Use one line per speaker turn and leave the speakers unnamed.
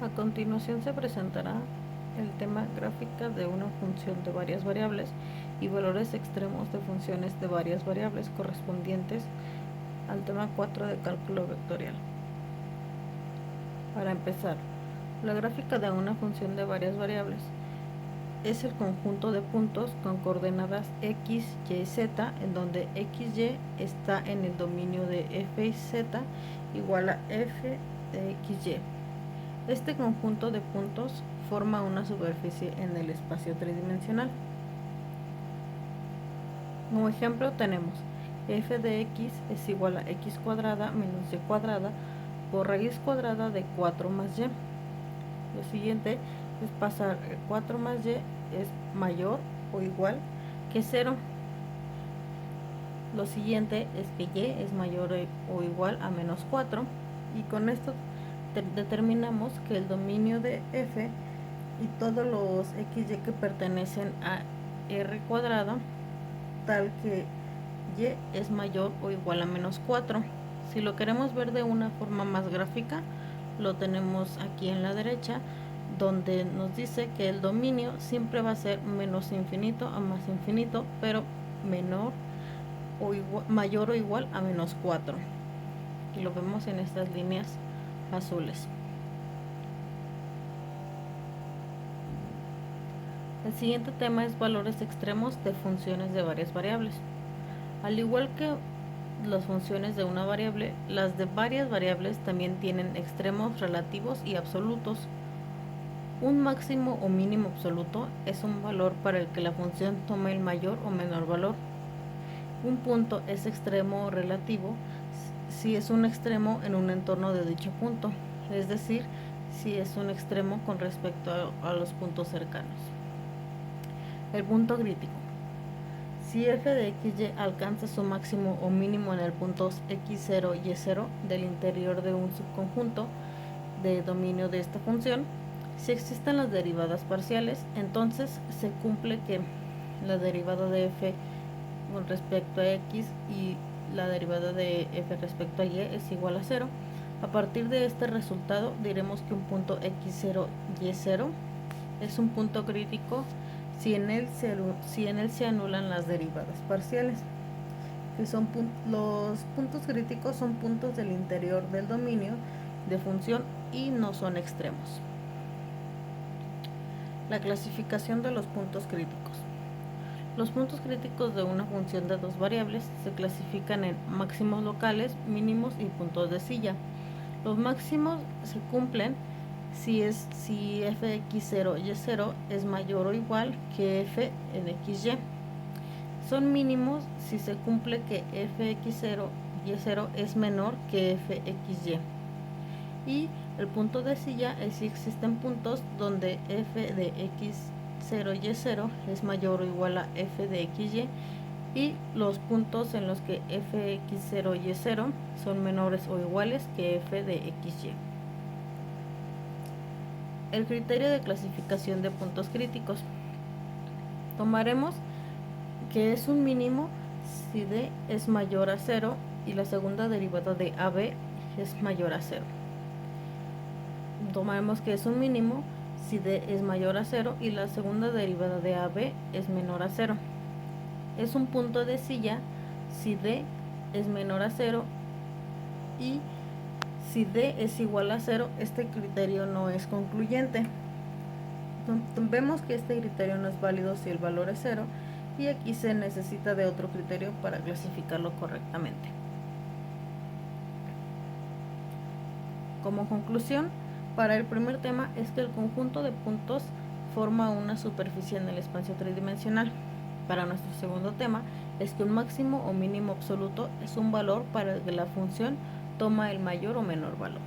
A continuación se presentará el tema gráfica de una función de varias variables y valores extremos de funciones de varias variables correspondientes al tema 4 de cálculo vectorial. Para empezar, la gráfica de una función de varias variables es el conjunto de puntos con coordenadas x, y, z, en donde x, y está en el dominio de f y z igual a f de x, y. Este conjunto de puntos forma una superficie en el espacio tridimensional. Como ejemplo tenemos f de x es igual a x cuadrada menos y cuadrada por raíz cuadrada de 4 más y. Lo siguiente es pasar 4 más y es mayor o igual que 0. Lo siguiente es que y es mayor o igual a menos 4 y con esto determinamos que el dominio de f y todos los x y que pertenecen a r cuadrado tal que y es mayor o igual a menos 4. Si lo queremos ver de una forma más gráfica, lo tenemos aquí en la derecha, donde nos dice que el dominio siempre va a ser menos infinito a más infinito, pero mayor o igual a menos 4. Y lo vemos en estas líneas azules. El siguiente tema es valores extremos de funciones de varias variables. Al igual que las funciones de una variable, las de varias variables también tienen extremos relativos y absolutos. Un máximo o mínimo absoluto es un valor para el que la función toma el mayor o menor valor. Un punto es extremo o relativo si es un extremo en un entorno de dicho punto, es decir, si es un extremo con respecto a los puntos cercanos. El punto crítico. Si f de x,y alcanza su máximo o mínimo en el punto x0, y0 del interior de un subconjunto de dominio de esta función, si existen las derivadas parciales, entonces se cumple que la derivada de f con respecto a x y la derivada de f respecto a y es igual a 0. A partir de este resultado diremos que un punto x0, y0 es un punto crítico si en él se anulan las derivadas parciales, que son los puntos críticos son puntos del interior del dominio de función y no son extremos. La clasificación de los puntos críticos. Los puntos críticos de una función de dos variables se clasifican en máximos locales, mínimos y puntos de silla. Los máximos se cumplen si f de x0, y0 es mayor o igual que f en xy. Son mínimos si se cumple que f de x0, y0 es menor que f xy. Y el punto de silla es si existen puntos donde f de x0, y0 es mayor o igual a f de xy y los puntos en los que f(x0, y0 son menores o iguales que f de xy. El criterio de clasificación de puntos críticos. Tomaremos que es un mínimo si d es mayor a 0 y la segunda derivada de ab es mayor a 0. Tomaremos que es un mínimo si d es mayor a 0 y la segunda derivada de ab es menor a 0. Es un punto de silla si d es menor a 0 y si d es igual a 0, este criterio no es concluyente. Vemos que este criterio no es válido si el valor es 0 y aquí se necesita de otro criterio para clasificarlo correctamente. Como conclusión, para el primer tema es que el conjunto de puntos forma una superficie en el espacio tridimensional. Para nuestro segundo tema es que un máximo o mínimo absoluto es un valor para el que la función toma el mayor o menor valor.